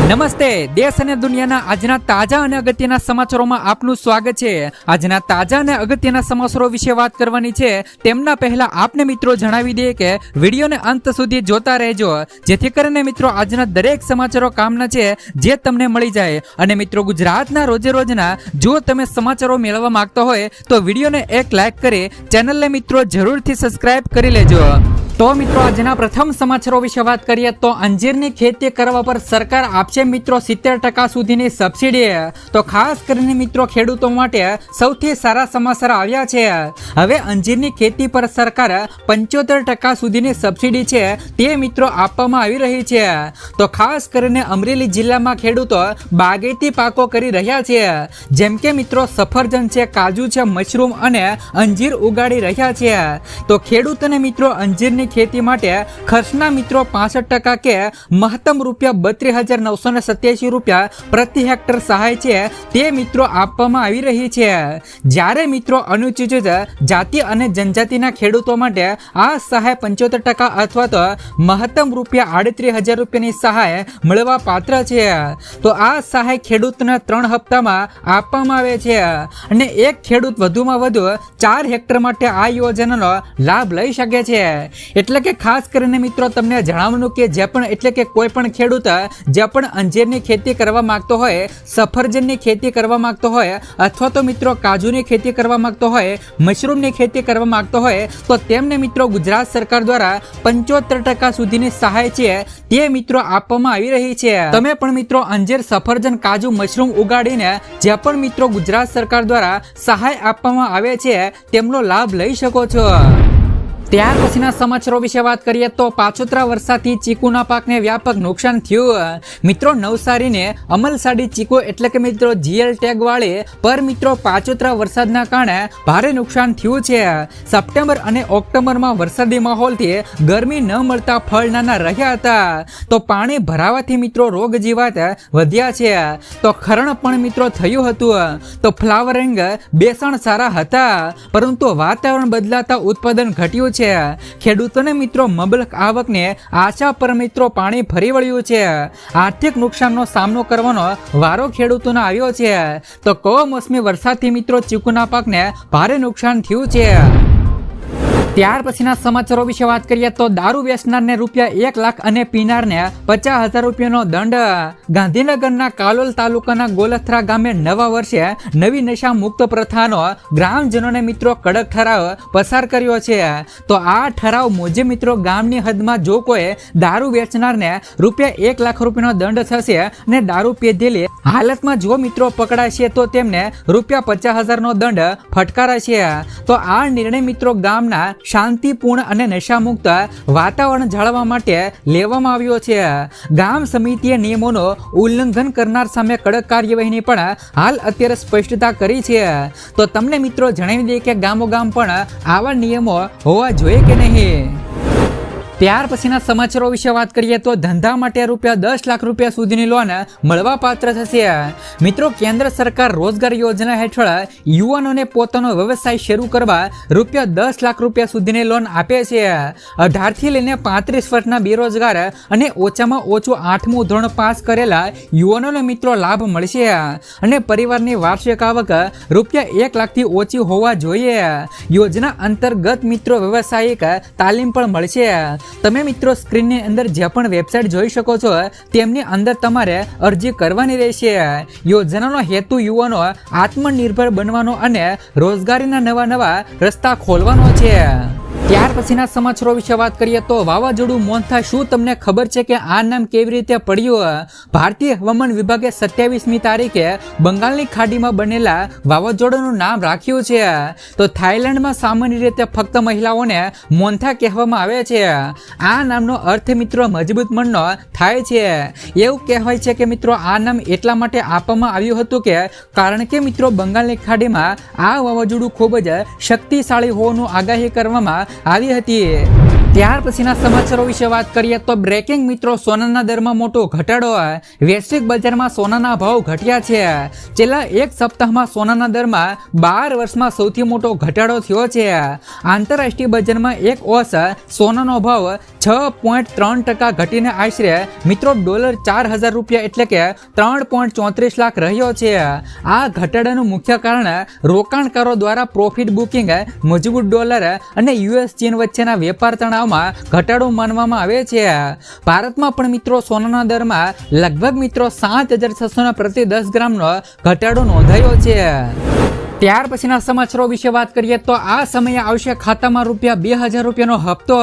નમસ્તે, દેશ અને દુનિયાના આજના તાજા અને અગત્યના સમાચારોમાં આપનું સ્વાગત છે। આજના તાજા અને અગત્યના સમાચારો વિશે વાત કરવાની છે। તેમના પહેલા આપને મિત્રો જણાવી દઈએ કે વિડીયોને અંત સુધી જોતા રહેજો, જેથી કરીને મિત્રો આજના દરેક સમાચારો કામના છે જે તમને મળી જાય। અને મિત્રો ગુજરાતના રોજે રોજના જો તમે સમાચારો મેળવવા માંગતા હોય તો વિડીયોને એક લાઈક કરી ચેનલને મિત્રો જરૂરથી સબસ્ક્રાઇબ કરી લેજો। તો મિત્રો આજના પ્રથમ સમાચારો વિશે વાત કરીએ તો અંજીરની ખેતી કરવા પર સરકાર આપશે મિત્રો 70% સુધીની સબસિડી। તો ખાસ કરીને મિત્રો ખેડૂતો માટે સૌથી સારા સમાચાર આવ્યા છે। હવે અંજીરની ખેતી પર સરકાર 75% સુધીની સબસિડી છે તે મિત્રો આપવામાં આવી રહી છે। તો ખાસ કરીને અમરેલી જિલ્લામાં ખેડૂતો બાગાયતી પાકો કરી રહ્યા છે, જેમ કે મિત્રો સફરજન છે, કાજુ છે, મશરૂમ અને અંજીર ઉગાડી રહ્યા છે। તો ખેડૂતોને મિત્રો અંજીરની ખેતી માટે ખર્ચના મિત્રો 65% કે મહત્તમ ₹32,987 પ્રતિ હેક્ટર સહાય છે તે મિત્રો આપવામાં આવી રહી છે। જ્યારે મિત્રો અનુસૂચિત જાતિ અને જનજાતિના ખેડૂતો માટે આ સહાય 75% અથવા તો મહત્તમ ₹38,000ની સહાય મળવા પાત્ર છે। તો આ સહાય ખેડૂતને 3 હપ્તામાં આપવામાં આવે છે અને એક ખેડૂત વધુમાં વધુ 4 હેક્ટર માટે આ યોજનાનો લાભ લઈ શકે છે। એટલે કે ખાસ કરીને મિત્રો તમને જણાવવાનું કે જે પણ એટલે કે કોઈ પણ ખેડૂત જે પણ અંજીરની ખેતી કરવા માંગતો હોય, સફરજનની ખેતી કરવા માંગતો હોય અથવા તો મિત્રો કાજુની ખેતી કરવા માંગતો હોય, મશરૂમની ખેતી કરવા માંગતો હોય તો તેમને મિત્રો ગુજરાત સરકાર દ્વારા 75% સુધીની સહાય છે તે મિત્રો આપવામાં આવી રહી છે। તમે પણ મિત્રો અંજીર, સફરજન, કાજુ, મશરૂમ ઉગાડીને જે પણ મિત્રો ગુજરાત સરકાર દ્વારા સહાય આપવામાં આવે છે તેમનો લાભ લઈ શકો છો। ત્યાર પછીના સમાચારો વિશે વાત કરીએ તો પાછોતરા વરસાદથી ચીકુના પાકને વ્યાપક નુકસાન થયું। મિત્રો નવસારીને અમલસાડી ચીકુ એટલે કે મિત્રો જીએલ ટેગ વાળી પર મિત્રો પાછોતરા વરસાદના કારણે ભારે નુકસાન થયું છે। સપ્ટેમ્બર અને ઓક્ટોબરમાં વરસાદી માહોલથી ગરમી ન મળતા ફળ નાના રહ્યા હતા, તો પાણી ભરાવાથી મિત્રો રોગ જીવાત વધ્યા છે। તો ખરણ પણ મિત્રો થયું હતું, તો ફ્લાવરિંગ બેસણ સારા હતા, પરંતુ વાતાવરણ બદલાતા ઉત્પાદન ઘટ્યું છે। ખેડૂતોને મિત્રો મબલક આવકને આશા પર મિત્રો પાણી ફરી વળ્યું છે। આર્થિક નુકસાનનો સામનો કરવાનો વારો ખેડૂતોને આવ્યો છે। તો કમોસમી વરસાદથી મિત્રો ચીકુના પાકને ભારે નુકસાન થયું છે। ત્યાર પછીના સમાચારો વિશે વાત કરીએ તો દારૂ વેચનારને ₹1 લાખ અને પીનારને ₹50,000નો દંડ। ગાંધીનગરના કાલોલ તાલુકાના ગોલથરા ગામે નવા વર્ષે નવી નશા મુક્ત પ્રથાનો ગ્રામજનોને મિત્રો કડક ઠરાવ પસાર કર્યો છે। તો આ ઠરાવ મુજબ મિત્રો ગામની હદમાં જો કોઈ દારૂ વેચનારને ₹1 લાખનો દંડ થશે અને દારૂ પીધેલી હાલતમાં જો મિત્રો પકડાશે તો તેમને ₹50,000નો દંડ ફટકારાશે। તો આ નિર્ણય મિત્રો ગામના શાંતિપૂર્ણ અને નશામુક્ત વાતાવરણ જાળવવા માટે લેવામાં આવ્યો છે। ગામ સમિતિએ નિયમોનો ઉલ્લંઘન કરનાર સામે કડક કાર્યવાહીની પણ હાલ અત્યારે સ્પષ્ટતા કરી છે। તો તમને મિત્રો જણાવી દઈએ કે ગામોગામ પણ આવા નિયમો હોવા જોઈએ કે નહીં। ત્યાર પછીના સમાચારો વિશે વાત કરીએ તો ધંધા માટે ₹10 લાખ સુધીની લોન મળવા પાત્ર થશે। મિત્રો કેન્દ્ર સરકાર રોજગાર યોજના હેઠળ યુવાનોને પોતાનો વ્યવસાય શરૂ કરવા ₹10 લાખ સુધીની લોન આપે છે। 18 થી લઈને 35 વર્ષના બેરોજગાર અને ઓછામાં ઓછું 8મું ધોરણ પાસ કરેલા યુવાનોને મિત્રો લાભ મળશે અને પરિવારની વાર્ષિક આવક ₹1 લાખથી ઓછી હોવા જોઈએ। યોજના અંતર્ગત મિત્રો વ્યવસાયિક તાલીમ પણ મળશે। તમે મિત્રો સ્ક્રીનની અંદર જે પણ વેબસાઇટ જોઈ શકો છો તેમની અંદર તમારે અરજી કરવાની રહેશે। યોજનાનો હેતુ યુવાનો આત્મનિર્ભર બનવાનો અને રોજગારીના નવા રસ્તા ખોલવાનો છે। ત્યાર પછીના સમાચારો વિશે વાત કરીએ તો વાવાઝોડું મોન્થા શું તમને ખબર છે કે આ નામ કેવી રીતે પડ્યું? ભારતીય હવામાન વિભાગે 27મી તારીખે બંગાળની ખાડીમાં બનેલા વાવાઝોડાનું નામ રાખ્યું છે। તો થાઈલેન્ડમાં સામાન્ય રીતે ફક્ત મહિલાઓને મોન્થા કહેવામાં આવે છે। આ નામનો અર્થ મિત્રો મજબૂત મનનો થાય છે। એવું કહેવાય છે કે મિત્રો આ નામ એટલા માટે આપવામાં આવ્યું હતું કે કારણ કે મિત્રો બંગાળની ખાડીમાં આ વાવાઝોડું ખૂબ જ શક્તિશાળી હોવાનું આગાહી કરવામાં આવી હતી। ત્યાર પછીના સમાચારો વિશે વાત કરીએ તો બ્રેકિંગ મિત્રો, સોનાના દરમાં મોટો ઘટાડો. વૈશ્વિક બજારમાં સોનાના ભાવ ઘટ્યા છે. છેલ્લા એક સપ્તાહમાં સોનાના દરમાં 12 વર્ષમાં સૌથી મોટો ઘટાડો થયો છે. આંતરરાષ્ટ્રીય બજારમાં એક ઓસ સોનાનો ભાવ 6.3% ઘટીને આશરે મિત્રો $4,000 એટલે કે 3.34 લાખ રહ્યો છે. આ ઘટાડાનું મુખ્ય કારણ રોકાણકારો દ્વારા પ્રોફિટ બુકિંગ, મજબૂત ડોલર અને યુએસ ચીન વચ્ચેના વેપાર તણાવમાં ઘટાડો માનવામાં આવે છે. ભારતમાં પણ મિત્રો સોનાના દરમાં લગભગ મિત્રો 7,600 પ્રતિ 10 ગ્રામનો ઘટાડો નોંધાયો છે. ત્યાર પછીના સમાચારો વિશે વાત કરીએ તો આ સમયે આવશે ખાતામાં ₹2,000નો હપ્તો.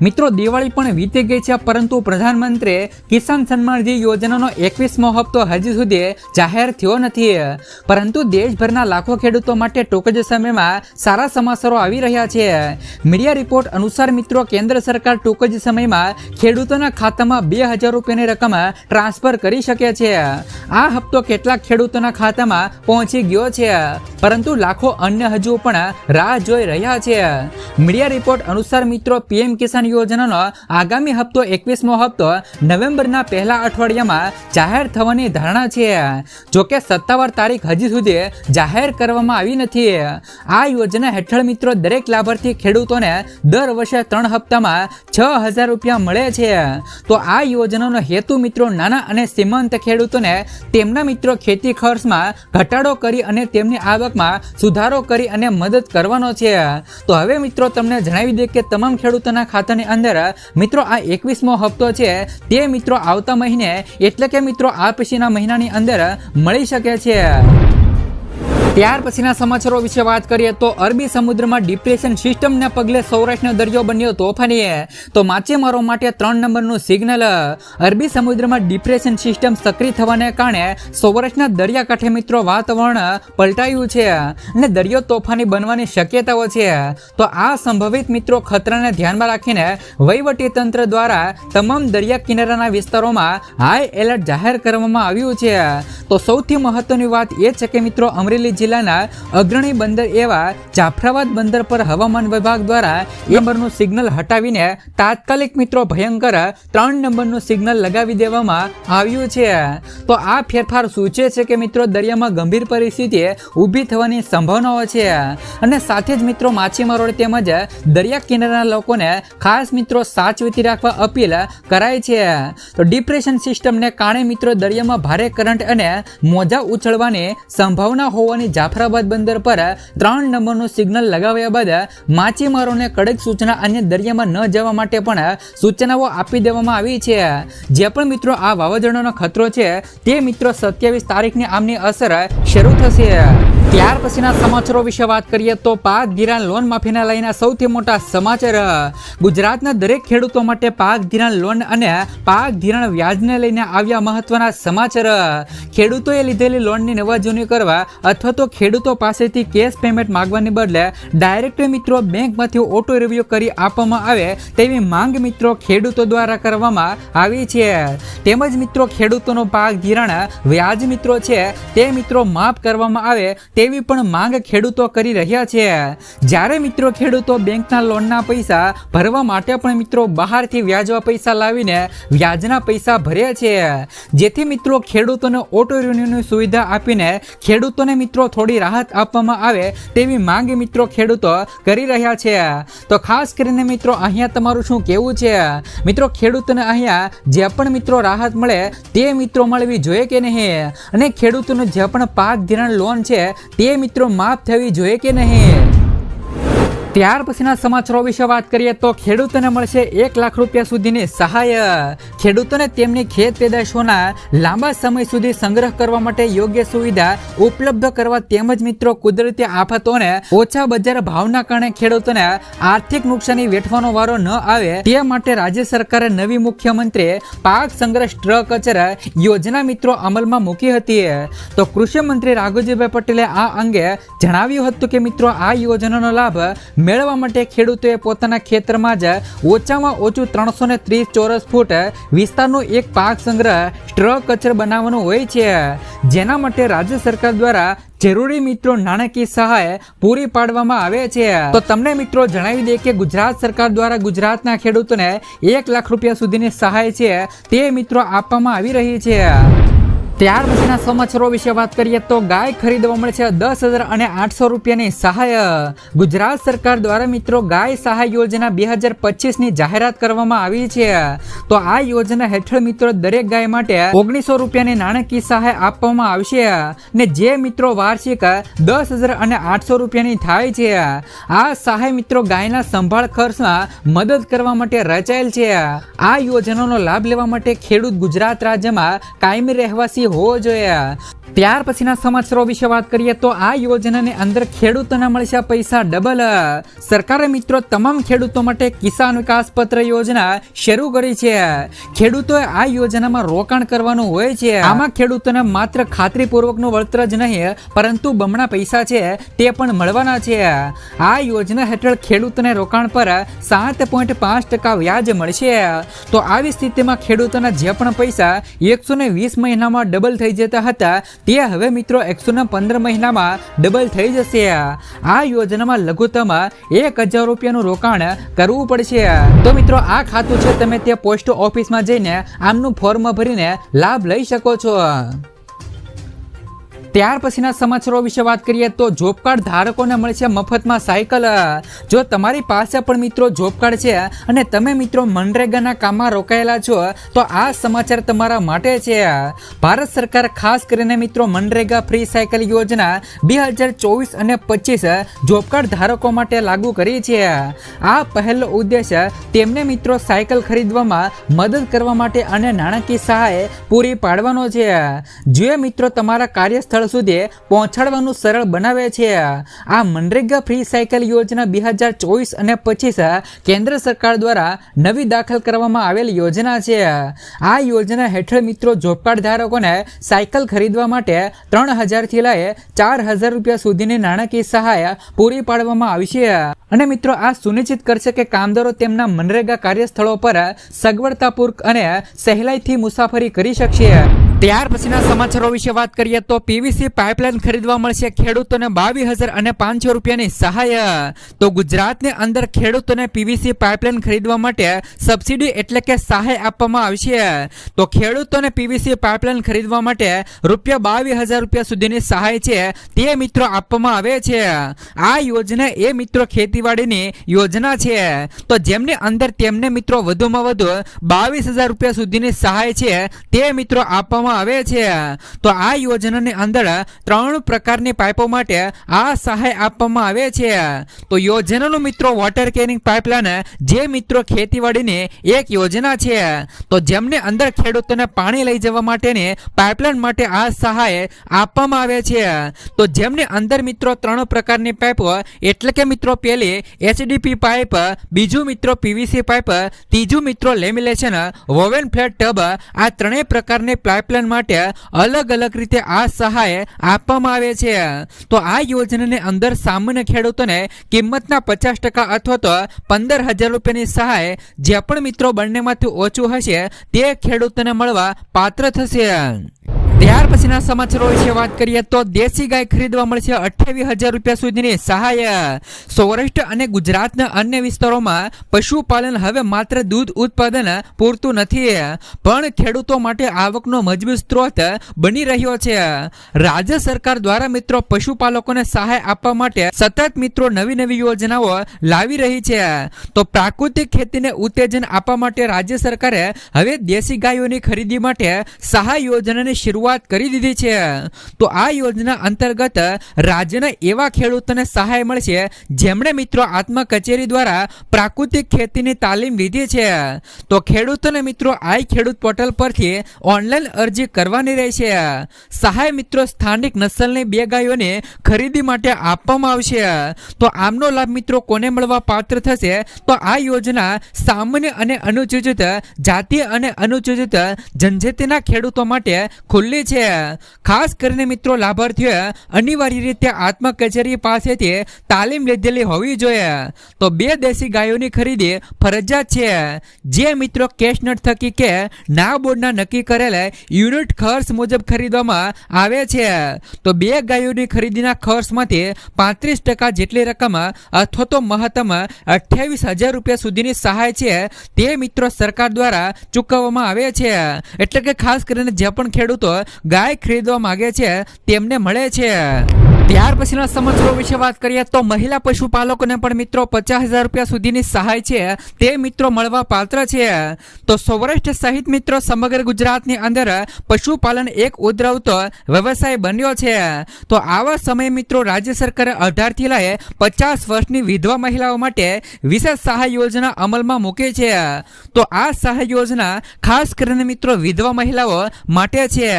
મિત્રો દિવાળી પણ વીતી ગઈ છે, પરંતુ પ્રધાનમંત્રી કિસાન સન્માન નિધિ યોજનાનો 21મો હપ્તો હજી સુધી જાહેર થયો નથી. પરંતુ દેશભરના લાખો ખેડૂતો માટે ટૂંક જ સમયમાં સારા સમાચારો આવી રહ્યા છે. મીડિયા રિપોર્ટ અનુસાર મિત્રો કેન્દ્ર સરકાર ટૂંક જ સમયમાં ખેડૂતોના ખાતામાં ₹2,000ની રકમ ટ્રાન્સફર કરી શકે છે. આ હપ્તો કેટલાક ખેડૂતોના ખાતામાં પહોંચી ગયો છે, પરંતુ લાખો અન્ય હજુ પણ રાહ જોઈ રહ્યા છે. મીડિયા રિપોર્ટ અનુસાર મિત્રો પીએમ કિસાન યોજનાનો આગામી હપ્તો 21મો હપ્તો નવેમ્બરના પહેલા અઠવાડિયામાં જાહેર થવાની ધારણા છે. જોકે સત્તાવાર તારીખ હજી સુધી જાહેર કરવામાં આવી નથી. આ યોજના હેઠળ મિત્રો દરેક લાભાર્થી ખેડૂતોને દર વર્ષે 3 હપ્તામાં ₹6,000 મળે છે. તો આ યોજનાનો હેતુ મિત્રો નાના અને સીમાંત ખેડૂતોને તેમના મિત્રો ખેતી ખર્ચમાં ઘટાડો કરી અને તેમની આવકમાં સુધારો કરી અને મદદ કરવાનો છે. તો હવે મિત્રો તમને જણાવી દે કે તમામ ખેડૂતોના ખાતાની અંદર મિત્રો આ 21મો હપ્તો છે તે મિત્રો આવતા મહિને એટલે કે મિત્રો આ પછીના મહિનાની અંદર મળી શકે છે. ત્યાર પછીના સમાચારો વિશે વાત કરીએ તો અરબી સમુદ્રમાં ડિપ્રેશન સિસ્ટમને પગલે સૌરાષ્ટ્રનો દરિયો બન્યો તોફાની. તો માછીમારો માટે 3 નંબરનું સિગ્નલ. અરબી સમુદ્રમાં ડિપ્રેશન સિસ્ટમ સક્રિય થવાને કારણે સૌરાષ્ટ્રના દરિયાકાંઠે મિત્રો વાતાવરણ પલટાયું છે અને દરિયો તોફાની બનવાની શક્યતાઓ છે. તો આ સંભવિત મિત્રો ખતરાને ધ્યાનમાં રાખીને વહીવટી તંત્ર દ્વારા તમામ દરિયા કિનારાના વિસ્તારોમાં હાઈ એલર્ટ જાહેર કરવામાં આવ્યું છે. તો સૌથી મહત્વની વાત એ છે કે મિત્રો અમરેલી જિલ્લાના અગ્રણી બંદર એવા જાફરાબાદ બંદર પર હવામાન વિભાગ દ્વારા 1 નંબરનું સિગ્નલ હટાવીને તાત્કાલિક મિત્રો ભયંકર 3 નંબરનું સિગ્નલ લગાવી દેવામાં આવ્યું છે. તો આ ફેરફાર સૂચવે છે કે મિત્રો દરિયામાં ગંભીર પરિસ્થિતિ ઊભી થવાની સંભાવનાઓ છે અને સાથે જ મિત્રો માછીમારો તેમજ દરિયા કિનારાના લોકોને ખાસ મિત્રો સાવચેતી રાખવા અપીલ કરાય છે. તો ડિપ્રેશન સિસ્ટમને કારણે મિત્રો દરિયામાં ભારે કરંટ અને મોજા ઉછળવાની સંભાવના હોવાની જાફરાબાદ બંદર પર 3 નંબરનું સિગ્નલ લગાવ્યા બાદ માછીમારોને કડક સૂચના અને દરિયામાં ન જવા માટે પણ સૂચનાઓ આપી દેવામાં આવી છે. જે પણ મિત્રો આ વાવાઝોડાનો ખતરો છે તે મિત્રો 27 તારીખની આમની અસર શરૂ થશે. ત્યાર પછીના સમાચારો વિશે વાત કરીએ તો પાક ધિરાણ લોન માફીને લઈને સૌથી મોટા સમાચાર. ગુજરાતના દરેક ખેડૂતો માટે પાક ધિરાણ લોન અને પાક ધિરાણ વ્યાજને લઈને આવ્યા મહત્વના સમાચાર. ખેડૂતોએ લીધેલી લોનની નવાજૂની કરવા અથવા તો ખેડૂતો પાસેથી કેશ પેમેન્ટ માંગવાને બદલે ડાયરેક્ટ મિત્રો બેંકમાંથી ઓટો રિવ્યુ કરી આપવામાં આવે તેવી માંગ મિત્રો ખેડૂતો દ્વારા કરવામાં આવી છે. તેમજ મિત્રો ખેડૂતોનો પાક ધિરાણ વ્યાજ મિત્રો છે તે મિત્રો માફ કરવામાં આવે તેવી પણ માંગ ખેડૂતો કરી રહ્યા છે. જ્યારે મિત્રો ખેડૂતો બેંકના લોનના પૈસા ભરવા માટે પણ મિત્રો બહારથી વ્યાજવા પૈસા લાવીને વ્યાજના પૈસા ભરે છે. જેથી મિત્રો ખેડૂતોને ઓટો રિન્યુની સુવિધા આપીને ખેડૂતોને મિત્રો થોડી રાહત આપવામાં આવે તેવી માંગ મિત્રો ખેડૂતો કરી રહ્યા છે. તો ખાસ કરીને મિત્રો અહીંયા તમારું શું કહેવું છે? મિત્રો ખેડૂતોને અહીંયા જે પણ મિત્રો રાહત મળે તે મિત્રો મળવી જોઈએ કે નહીં, અને ખેડૂતોનું જે પણ પાક ધિરાણ લોન છે તે મિત્રો માફ થવી જોઈએ કે નહીં? ત્યાર પછીના સમાચારો વિશે વાત કરીએ તો ખેડૂતોને મળશે ₹1 લાખ સુધીની સહાય. ખેડૂતોને તેમની ખેત પેદાશોના લાંબા સમય સુધી સંગ્રહ કરવા માટે યોગ્ય સુવિધા ઉપલબ્ધ કરવા તેમજ મિત્રો કુદરતી આફતોને ઓછા બજાર ભાવના કારણે ખેડૂતોને આર્થિક નુકસાની વેઠવાનો વારો ન આવે તે માટે રાજ્ય સરકારે નવી મુખ્યમંત્રી પાક સંગ્રહ ટ્રક અચર યોજના મિત્રો અમલમાં મૂકી હતી. તો કૃષિ મંત્રી રાઘવજીભાઈ પટેલે આ અંગે જણાવ્યું હતું કે મિત્રો આ યોજનાનો લાભ મેળવવા માટે ખેડૂતોએ પોતાના ખેતરમાં જ ઓછામાં ઓછું 330 ચોરસ ફૂટ વિસ્તારનું એક પાક સંગ્રહ સ્ટ્રક્ચર બનાવવાનું હોય છે, જેના માટે રાજ્ય સરકાર દ્વારા જરૂરી મિત્રો નાણાકીય સહાય પૂરી પાડવામાં આવે છે। તો તમને મિત્રો જણાવી દે કે ગુજરાત સરકાર દ્વારા ગુજરાતના ખેડૂતોને 1 લાખ રૂપિયા સુધીની સહાય છે તે મિત્રો આપવામાં આવી રહી છે। ત્યાર પછીના સમાચારો વિશે વાત કરીએ તો ગાય ખરીદવા મળશે 10,800 રૂપિયાની સહાય। ગુજરાત સરકાર દ્વારા મિત્રો ગાય સહાય યોજના 2025ની જાહેરાત કરવામાં આવી છે। તો આ યોજના હેઠળ મિત્રો દરેક ગાય માટે 1900 રૂપિયાની નાણાકીય સહાય આપવામાં આવશે ને જે મિત્રો વાર્ષિક 10,800 રૂપિયાની થાય છે। આ સહાય મિત્રો ગાયના સંભાળ ખર્ચમાં મદદ કરવા માટે રચાયેલ છે। આ યોજનાનો લાભ લેવા માટે ખેડૂત ગુજરાત રાજ્યમાં કાયમી રહેવાસી હોવો જોઈએ। ત્યાર પછીના સમાચારો વિશે વાત કરીએ તો આ યોજનાની અંદર ખેડૂતોને મળશે પૈસા ડબલ। સરકારે મિત્રો તમામ ખેડૂતો માટે કિસાન વિકાસ પત્ર યોજના શરૂ કરી છે। ખેડૂતોએ આ યોજનામાં રોકાણ કરવાનું હોય છે। આમાં ખેડૂતોને માત્ર ખાતરીપૂર્વકનું વળતર જ નહીં પરંતુ બમણા પૈસા છે તે પણ મળવાના છે। આ યોજના હેઠળ ખેડૂતોને રોકાણ પર 7.5% વ્યાજ મળશે। તો આવી સ્થિતિમાં ખેડૂતોના જે પણ પૈસા 120 મહિનામાં ડબલ થઈ જતા હતા તે હવે મિત્રો 115 મહિનામાં ડબલ થઈ જશે। આ યોજનામાં લઘુત્તમ 1,000 રૂપિયાનું રોકાણ કરવું પડશે। તો મિત્રો આ ખાતું છે તમે તે પોસ્ટ ઓફિસમાં જઈને આમનું ફોર્મ ભરીને લાભ લઈ શકો છો। ત્યાર પછીના સમાચારો વિશે વાત કરીએ તો જોબ કાર્ડ ધારકોને મળશે મફતમાં સાયકલ। જો તમારી પાસે પણ મિત્રો જોબ કાર્ડ છે અને તમે મિત્રો મનરેગાના કામમાં રોકાયેલા છો તો આ સમાચાર તમારા માટે છે। ભારત સરકાર ખાસ કરીને મિત્રો મનરેગા ફ્રી સાયકલ યોજના 2024 અને 25 જોબ કાર્ડ ધારકો માટે લાગુ કરી છે। આ પહેલો ઉદ્દેશ્ય તેમને મિત્રો સાયકલ ખરીદવામાં મદદ કરવા માટે અને નાણાકીય સહાય પૂરી પાડવાનો છે જે મિત્રો તમારા કાર્યસ્થળ સુધી પહોંચાડવાનું સરળ બનાવે છે। આ મનરેગા ફ્રી સાયકલ યોજના 2024 અને 25 કેન્દ્ર સરકાર દ્વારા નવી દાખલ કરવામાં આવેલ યોજના છે। આ યોજના હેઠળ મિત્રો જોબ કાર્ડ ધારકોને સાયકલ ખરીદવા માટે 3,000 થી લઈ 4,000 રૂપિયા સુધીની નાણાકીય સહાય પૂરી પાડવામાં આવશે અને મિત્રો આ સુનિશ્ચિત કરશે કે કામદારો તેમના મનરેગા કાર્યસ્થળો પર સગવડતાપૂર્વક અને સહેલાઈથી મુસાફરી કરી શકશે। ત્યાર પછીના સમાચારો વિશે વાત કરીએ તો પીવીસી પાઇપલાઇન ખરીદવા મળશે ખેડૂતોને 22,500 રૂપિયાની સહાય। તો ગુજરાતની અંદર ખેડૂતોને પીવીસી પાઇપલાઇન ખરીદવા માટે સબસિડી એટલે કે સહાય આપવામાં આવશે। તો ખેડૂતોને પીવીસી પાઇપલાઇન ખરીદવા માટે ₹22,000 રૂપિયા સુધીની સહાય છે તે મિત્રો આપવામાં આવે છે। આ યોજના એ મિત્રો ખેતીવાડીની યોજના છે। તો જેમની અંદર તેમને મિત્રો વધુમાં વધુ 22,000 રૂપિયા સુધીની સહાય છે તે મિત્રો આપવામાં આવે છે। તો આ યોજનાની અંદર 3 પ્રકારની પાઇપો માટે આ સહાય આપવામાં આવે છે। તો યોજનાનું મિત્રો વોટર કેરિંગ પાઇપલાઇન જે મિત્રો ખેતીવાડીની એક યોજના છે। તો જેમને અંદર ખેડૂતોને પાણી લઈ જવા માટેની પાઇપલાઇન માટે આ સહાય આપવામાં આવે છે। તો જેમને અંદર મિત્રો 3 પ્રકારની પાઇપો એટલે કે મિત્રો પહેલી HDP પાઇપ, બીજું મિત્રો પીવીસી પાઇપ, ત્રીજું મિત્રો લેમિનેશન વોવેન ફ્લેટ ટબ, આ 3 પ્રકારની પાઇપલાઇન માટે અલગ અલગ રીતે આ સહાય આપવામાં આવે છે। તો આ યોજનાની અંદર સામાન્ય ખેડૂતોને કિંમતના 50% અથવા તો 15,000 રૂપિયાની સહાય જે પણ મિત્રો બંનેમાંથી ઓછું હશે તે ખેડૂતોને મળવા પાત્ર થશે। ત્યાર પછીના સમાચારો વિશે વાત કરીએ તો દેશી ગાય ખરીદવા મળશે 28,000 રૂપિયા સુધીની સહાય। સૌરાષ્ટ્ર અને ગુજરાતના અન્ય વિસ્તારોમાં પશુપાલન હવે માત્ર દૂધ ઉત્પાદન પૂરતું નથી પણ ખેડૂતો માટે આવકનો મજબૂત સ્ત્રોત બની રહ્યો છે। રાજ્ય સરકાર દ્વારા મિત્રો પશુપાલકોને સહાય આપવા માટે સતત મિત્રો નવી નવી યોજનાઓ લાવી રહી છે। તો પ્રાકૃતિક ખેતીને ઉત્તેજન આપવા માટે રાજ્ય સરકારે હવે દેશી ગાયોની ખરીદી માટે સહાય યોજનાની શરૂઆત કરી દીધી છે। તો આ યોજના અંતર્ગત રાજ્યના એવા ખેડૂતોને સહાય મળશે જેમણે મિત્રો આત્મા કચેરી દ્વારા પ્રાકૃતિક ખેતીની તાલીમ લીધી છે। તો ખેડૂતોને મિત્રો આ ખેડૂત પોર્ટલ પરથી ઓનલાઈન અરજી કરવાની રહેશે। સહાય મિત્રો સ્થાનિક નસ્લની 2 ગાયોની ખરીદી માટે આપવામાં આવશે। તો આમનો લાભ મિત્રો કોને મળવા પાત્ર થશે? તો આ યોજના સામાન્ય અને અનુસૂચિત જાતિ અને અનુસૂચિત જનજાતિના ખેડૂતો માટે ખુલ્લી છે। છે। ખાસ કરીને મિત્રો લાભાર્થીઓએ અનિવાર્ય રીતે આત્મા કચેરી પાસેથી તાલીમ લીધેલી હોવી જોઈએ। તો 2 દેશી ગાયોની ખરીદી ફરજિયાત છે, જે મિત્રો કેશનટ થકી કે ના બોર્ડના નક્કી કરેલ યુનિટ ખર્ચ મુજબ ખરીદવામાં આવે છે। તો 2 ગાયોની ખરીદીના ખર્ચમાંથી 35% જેટલી રકમ અથવા તો મહત્તમ 28,000 રૂપિયા સુધીની સહાય છે તે મિત્રો સરકાર દ્વારા ચૂકવવામાં આવે છે। એટલે કે ખાસ કરીને જે પણ ખેડૂતો ગાય ખરીદવા માંગે છે તેમને મળે છે। ત્યાર પછીના સમાચારો વિશે વાત કરીએ તો મહિલા પશુપાલકોને પણ મિત્રો 50,000 રૂપિયા સુધીની સહાય છે તે મિત્રો મળવા પાત્ર છે। તો સૌરાષ્ટ્ર સહિત મિત્રો સમગ્ર ગુજરાતની અંદર પશુપાલન એક ઉદ્ભવતો વ્યવસાય બન્યો છે। તો આવા સમયે મિત્રો રાજ્ય સરકારે 18 થી લઈ 50 વર્ષની વિધવા મહિલાઓ માટે વિશેષ સહાય યોજના અમલમાં મૂકી છે। તો આ સહાય યોજના ખાસ કરીને મિત્રો વિધવા મહિલાઓ માટે છે,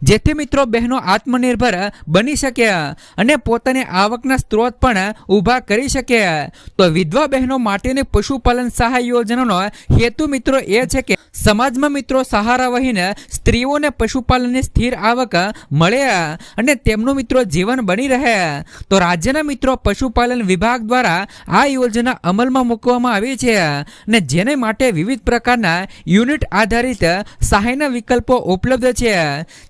જેથી મિત્રો બહેનો આત્મનિર્ભર બની શકે અને પોતાની આવકના સ્ત્રોત પણ ઊભા કરી શકે। તો વિધવા બહેનો માટેની પશુપાલન સહાય યોજનાનો હેતુ મિત્રો એ છે કે સમાજમાં મિત્રો સહારા વહીને સ્ત્રીઓને પશુપાલનની સ્થિર આવક મળે અને તેમનું મિત્રો જીવન બની રહે। તો રાજ્યના મિત્રો પશુપાલન વિભાગ દ્વારા આ યોજના અમલમાં મૂકવામાં આવી છે અને જેને માટે વિવિધ પ્રકારના યુનિટ આધારિત સહાયના વિકલ્પો ઉપલબ્ધ છે,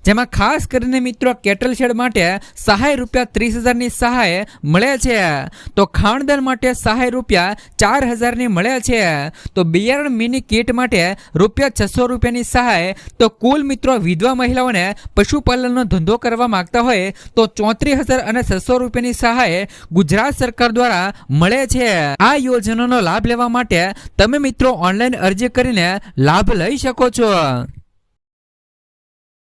જેમાં ખાસ કરીને મિત્રો કેટલ શેડ માટે સહાય રૂપિયા 30,000ની સહાય મળે છે। તો ખાણદાન માટે સહાય રૂપિયા 4,000ની મળે છે। તો બિયારણ મિની કીટ માટે રૂપિયા 600 રૂપિયાની સહાય। તો કુલ મિત્રો વિધવા મહિલાઓને પશુપાલનનો ધંધો કરવા માંગતા હોય તો 34,600 રૂપિયાની સહાય ગુજરાત સરકાર દ્વારા મળે છે। આ યોજનાનો લાભ લેવા માટે તમે મિત્રો ઓનલાઈન અરજી કરીને લાભ લઈ શકો છો।